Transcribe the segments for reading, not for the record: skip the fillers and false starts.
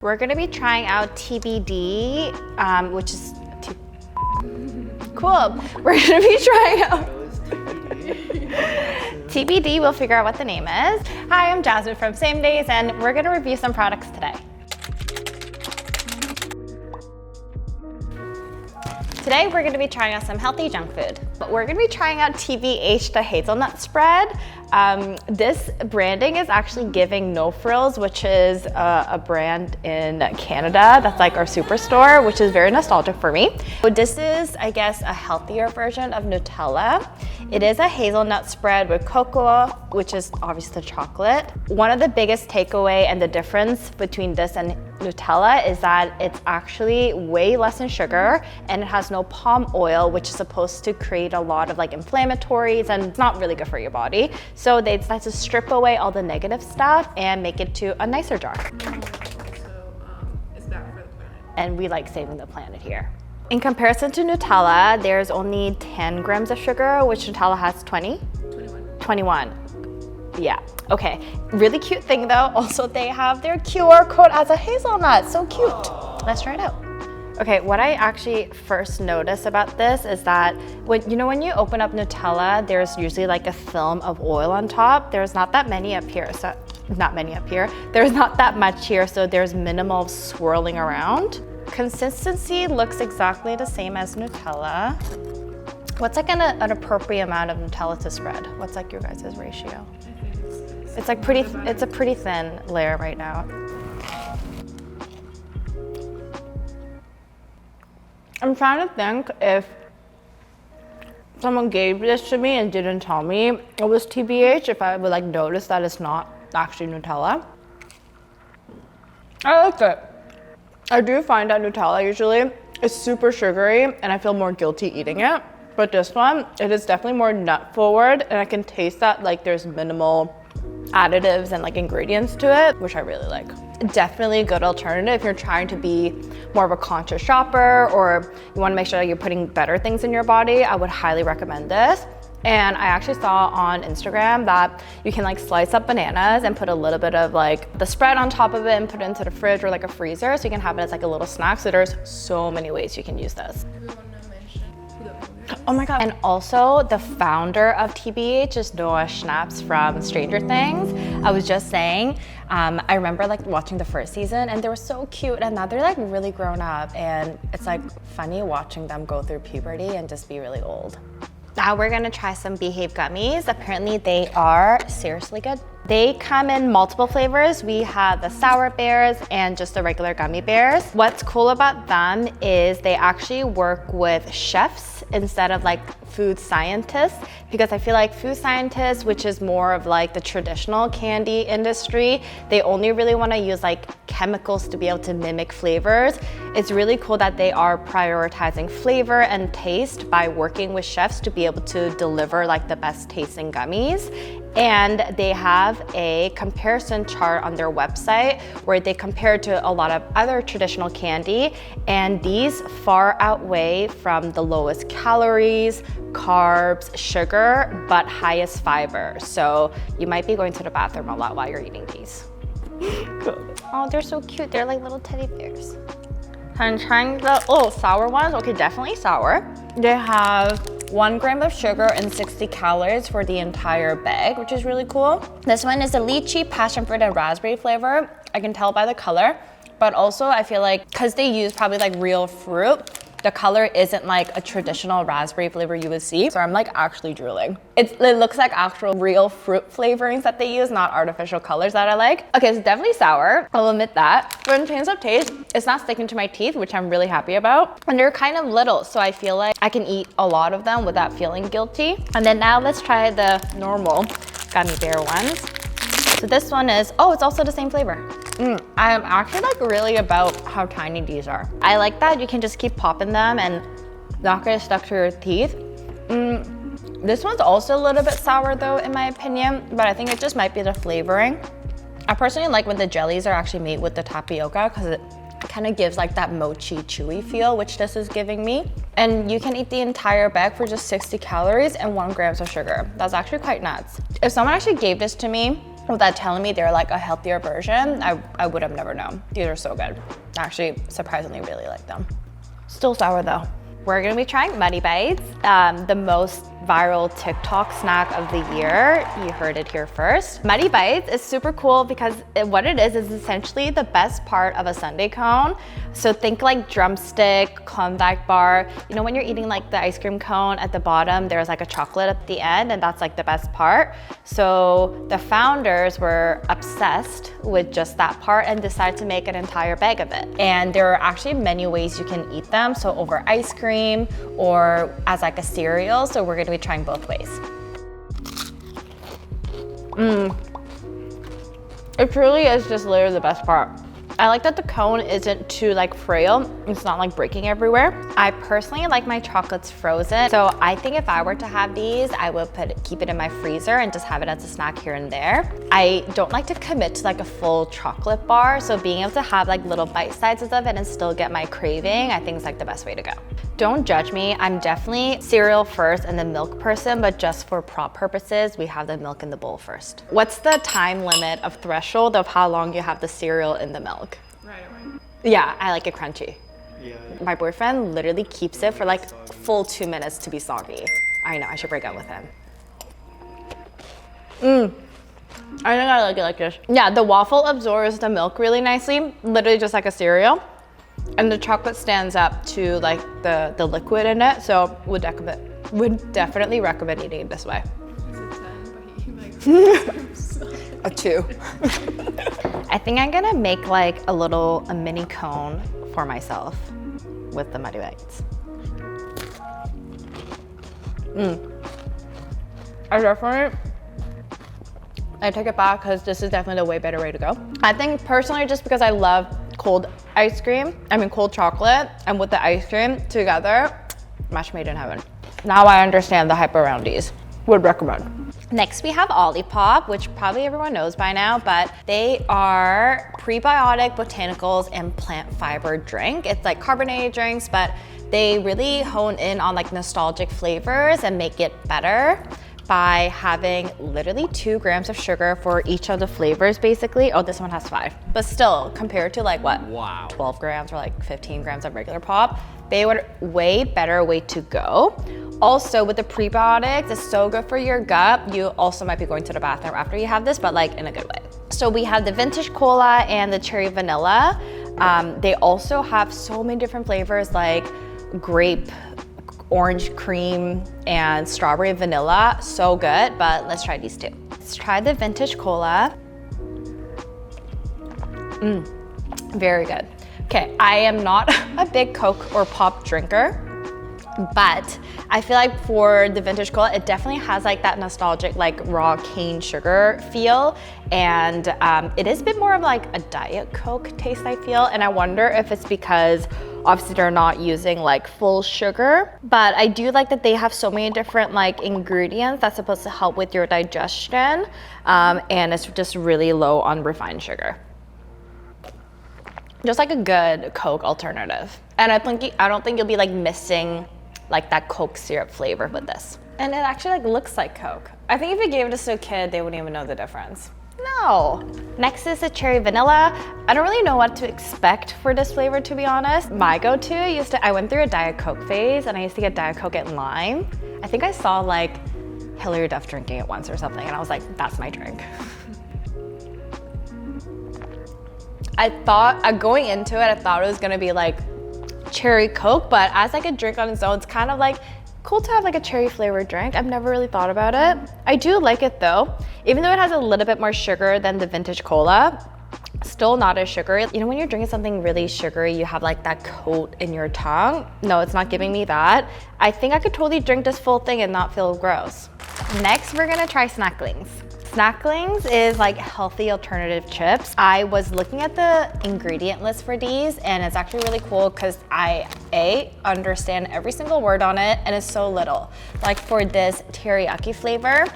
We're gonna be trying out TBD, which is cool. We're gonna be trying out TBD. We'll figure out what the name is. Hi, I'm Jasmin from Samedays, and we're gonna review some products today. Today, we're gonna be trying out some healthy junk food. We're gonna be trying out TBH, the hazelnut spread. This branding is actually giving No Frills, which is a brand in Canada that's like our superstore, which is very nostalgic for me. So this is, I guess, a healthier version of Nutella. It is a hazelnut spread with cocoa, which is obviously the chocolate. One of the biggest takeaway and the difference between this and Nutella is that it's actually way less in sugar and it has no palm oil, which is supposed to create a lot of like inflammatories and it's not really good for your body. So they decide to strip away all the negative stuff and make it to a nicer jar. So it's bad for the planet. And we like saving the planet here. In comparison to Nutella, there's only 10 grams of sugar, which Nutella has 20? 21. Yeah, okay. Really cute thing though, also they have their QR code as a hazelnut, so cute. Let's try it out. Okay, what I actually first noticed about this is that when you open up Nutella, there's usually like a film of oil on top. There's not that many up here, so not many up here. There's not that much here, so there's minimal swirling around. Consistency looks exactly the same as Nutella. What's like an appropriate amount of Nutella to spread? What's like your guys' ratio? It's like it's a pretty thin layer right now. I'm trying to think if someone gave this to me and didn't tell me it was TBH, if I would like notice that it's not actually Nutella. I like it. I do find that Nutella usually is super sugary and I feel more guilty eating it. But this one, it is definitely more nut forward and I can taste that like there's minimal additives and like ingredients to it, which I really like. Definitely a good alternative if you're trying to be more of a conscious shopper or you want to make sure that you're putting better things in your body. I would highly recommend this. And I actually saw on Instagram that you can like slice up bananas and put a little bit of like the spread on top of it and put it into the fridge or like a freezer so you can have it as like a little snack. So there's so many ways you can use this. Oh my God. And also the founder of TBH is Noah Schnaps from Stranger Things. I was just saying, I remember like watching the first season and they were so cute and now they're like really grown up and it's like funny watching them go through puberty and just be really old. Now we're gonna try some Behave gummies. Apparently they are seriously good. They come in multiple flavors. We have the sour bears and just the regular gummy bears. What's cool about them is they actually work with chefs instead of like food scientists, because I feel like food scientists, which is more of like the traditional candy industry, they only really want to use like chemicals to be able to mimic flavors. It's really cool that they are prioritizing flavor and taste by working with chefs to be able to deliver like the best tasting gummies. And they have a comparison chart on their website where they compare to a lot of other traditional candy, and these far outweigh from the lowest calories, carbs, sugar, but highest fiber. So you might be going to the bathroom a lot while you're eating these. Oh, they're so cute. They're like little teddy bears. I'm trying the sour ones. Okay, definitely sour. They have 1 gram of sugar and 60 calories for the entire bag, which is really cool. This one is a lychee, passion fruit, and raspberry flavor. I can tell by the color, but also I feel like because they use probably like real fruit, the color isn't like a traditional raspberry flavor you would see. So I'm like actually drooling. It looks like actual real fruit flavorings that they use, not artificial colors that I like. Okay, it's definitely sour, I'll admit that. But in terms of taste, it's not sticking to my teeth, which I'm really happy about. And they're kind of little, so I feel like I can eat a lot of them without feeling guilty. And then now let's try the normal gummy bear ones. So this one is, it's also the same flavor. I am actually like really about how tiny these are. I like that you can just keep popping them and not get stuck to your teeth. This one's also a little bit sour though, in my opinion, but I think it just might be the flavoring. I personally like when the jellies are actually made with the tapioca because it kind of gives like that mochi chewy feel, which this is giving me. And you can eat the entire bag for just 60 calories and 1 gram of sugar. That's actually quite nuts. If someone actually gave this to me without telling me they're like a healthier version, I would have never known. These are so good. I actually surprisingly really like them. Still sour though. We're gonna be trying Muddy Bites, the most viral TikTok snack of the year. You heard it here first. Muddy Bites is super cool because what it is essentially the best part of a sundae cone. So think like drumstick, Klondike bar. You know when you're eating like the ice cream cone at the bottom, there's like a chocolate at the end, and that's like the best part. So the founders were obsessed with just that part and decided to make an entire bag of it. And there are actually many ways you can eat them. So over ice cream or as like a cereal. So we're gonna be trying both ways. It truly is just literally the best part. I like that the cone isn't too like frail. It's not like breaking everywhere. I personally like my chocolates frozen. So I think if I were to have these, I would keep it in my freezer and just have it as a snack here and there. I don't like to commit to like a full chocolate bar. So being able to have like little bite sizes of it and still get my craving, I think is like the best way to go. Don't judge me. I'm definitely cereal first and then milk person, but just for prop purposes, we have the milk in the bowl first. What's the time limit of threshold of how long you have the cereal in the milk? Right away. Yeah, I like it crunchy. Yeah. My boyfriend literally keeps it for like full 2 minutes to be soggy. I know, I should break up with him. I think I like it like this. Yeah, the waffle absorbs the milk really nicely, literally just like a cereal. And the chocolate stands up to like the liquid in it, so would definitely recommend eating it this way. It's a 10, but he like A 2. I think I'm gonna make like a mini cone for myself with the Muddy Bites. I take it back because this is definitely the way better way to go. I think personally, just because I love cold chocolate, and with the ice cream together, match made in heaven. Now I understand the hype around these. Would recommend. Next we have Olipop, which probably everyone knows by now, but they are prebiotic botanicals and plant fiber drink. It's like carbonated drinks, but they really hone in on like nostalgic flavors and make it better by having literally 2 grams of sugar for each of the flavors basically. Oh, this one has 5. But still, compared to like what? Wow. 12 grams or like 15 grams of regular pop, they would way better way to go. Also with the prebiotics, it's so good for your gut. You also might be going to the bathroom after you have this, but like in a good way. So we have the vintage cola and the cherry vanilla. They also have so many different flavors like grape, orange cream, and strawberry vanilla. So good, but let's try these two. Let's try the vintage cola. Very good. Okay, I am not a big Coke or pop drinker, but I feel like for the vintage cola, it definitely has like that nostalgic like raw cane sugar feel, and it is a bit more of like a Diet Coke taste, I feel, and I wonder if it's because obviously they're not using like full sugar, but I do like that they have so many different like ingredients that's supposed to help with your digestion, and it's just really low on refined sugar. Just like a good Coke alternative. And I don't think you'll be like missing like that Coke syrup flavor with this. And it actually like looks like Coke. I think if you gave this to a kid, they wouldn't even know the difference. No. Next is the cherry vanilla. I don't really know what to expect for this flavor, to be honest. My go-to I went through a Diet Coke phase, and I used to get Diet Coke and lime. I think I saw like Hilary Duff drinking it once or something, and I was like, that's my drink. I thought, going into it, I thought it was gonna be like cherry Coke, but as like a drink on its own, it's kind of like cool to have like a cherry flavored drink. I've never really thought about it. I do like it though. Even though it has a little bit more sugar than the vintage cola, still not as sugary. You know when you're drinking something really sugary, you have like that coat in your tongue? No, it's not giving me that. I think I could totally drink this full thing and not feel gross. Next, we're gonna try Snacklings. Snacklings is like healthy alternative chips. I was looking at the ingredient list for these, and it's actually really cool because I understand every single word on it, and it's so little. Like for this teriyaki flavor,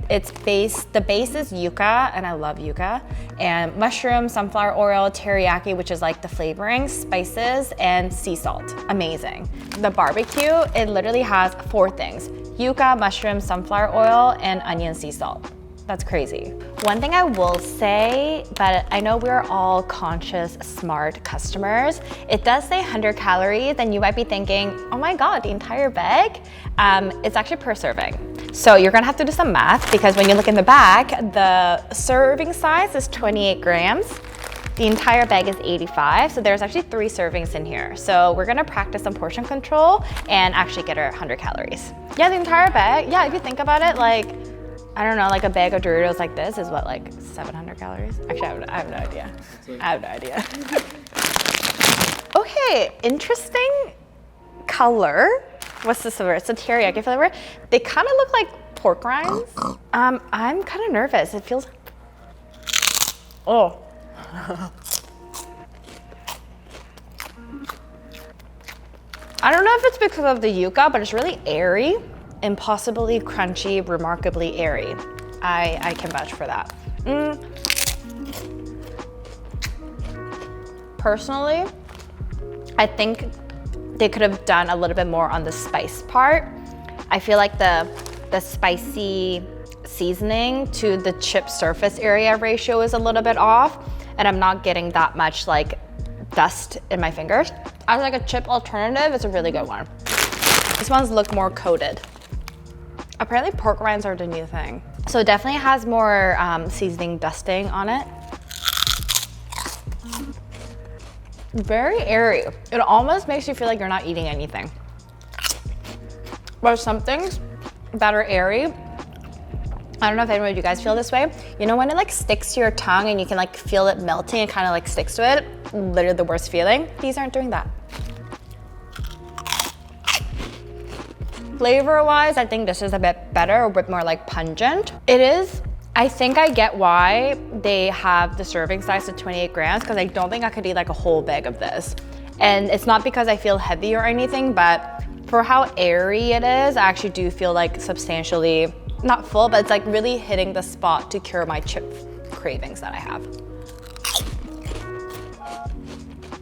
the base is yuca, and I love yuca, and mushroom, sunflower oil, teriyaki, which is like the flavoring, spices, and sea salt. Amazing. The barbecue, it literally has 4 things: yuca, mushroom, sunflower oil, and onion sea salt. That's crazy. One thing I will say, but I know we're all conscious, smart customers, it does say 100 calories and you might be thinking, oh my God, the entire bag? It's actually per serving. So you're gonna have to do some math because when you look in the back, the serving size is 28 grams. The entire bag is 85, so there's actually 3 servings in here. So we're gonna practice some portion control and actually get our 100 calories. Yeah, the entire bag, yeah, if you think about it, like, I don't know, like a bag of Doritos like this is what, like 700 calories? Actually, I have no idea. I have no idea. Okay, interesting color. What's this flavor? It's a teriyaki flavor. They kind of look like pork rinds. I'm kind of nervous. It feels, oh. I don't know if it's because of the yuca, but it's really airy. Impossibly crunchy, remarkably airy. I can vouch for that. Personally, I think they could have done a little bit more on the spice part. I feel like the spicy seasoning to the chip surface area ratio is a little bit off, and I'm not getting that much like dust in my fingers. As like a chip alternative, it's a really good one. This one's look more coated. Apparently pork rinds are the new thing. So it definitely has more seasoning dusting on it. Very airy. It almost makes you feel like you're not eating anything. But some things that are airy, I don't know if anyone of you guys feel this way. You know when it like sticks to your tongue and you can like feel it melting and kind of like sticks to it? Literally the worst feeling. These aren't doing that. Flavor-wise, I think this is a bit better, a bit more like pungent. It is, I think I get why they have the serving size of 28 grams because I don't think I could eat like a whole bag of this. And it's not because I feel heavy or anything, but for how airy it is, I actually do feel like substantially, not full, but it's like really hitting the spot to cure my chip cravings that I have.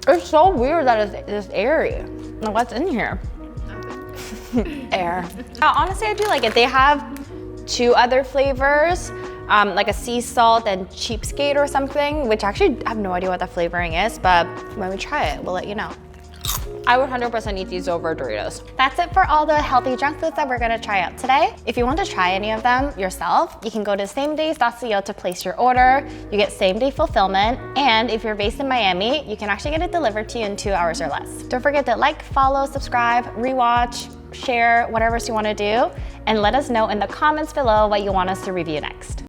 It's so weird that it's airy. Now, what's in here? Air. Honestly, I do like it. They have 2 other flavors, like a sea salt and cheapskate or something, which actually I have no idea what the flavoring is, but when we try it, we'll let you know. I would 100% eat these over Doritos. That's it for all the healthy junk foods that we're gonna try out today. If you want to try any of them yourself, you can go to samedays.co to place your order. You get same-day fulfillment, and if you're based in Miami, you can actually get it delivered to you in 2 hours or less. Don't forget to like, follow, subscribe, rewatch, share, whatever else you want to do, and let us know in the comments below what you want us to review next.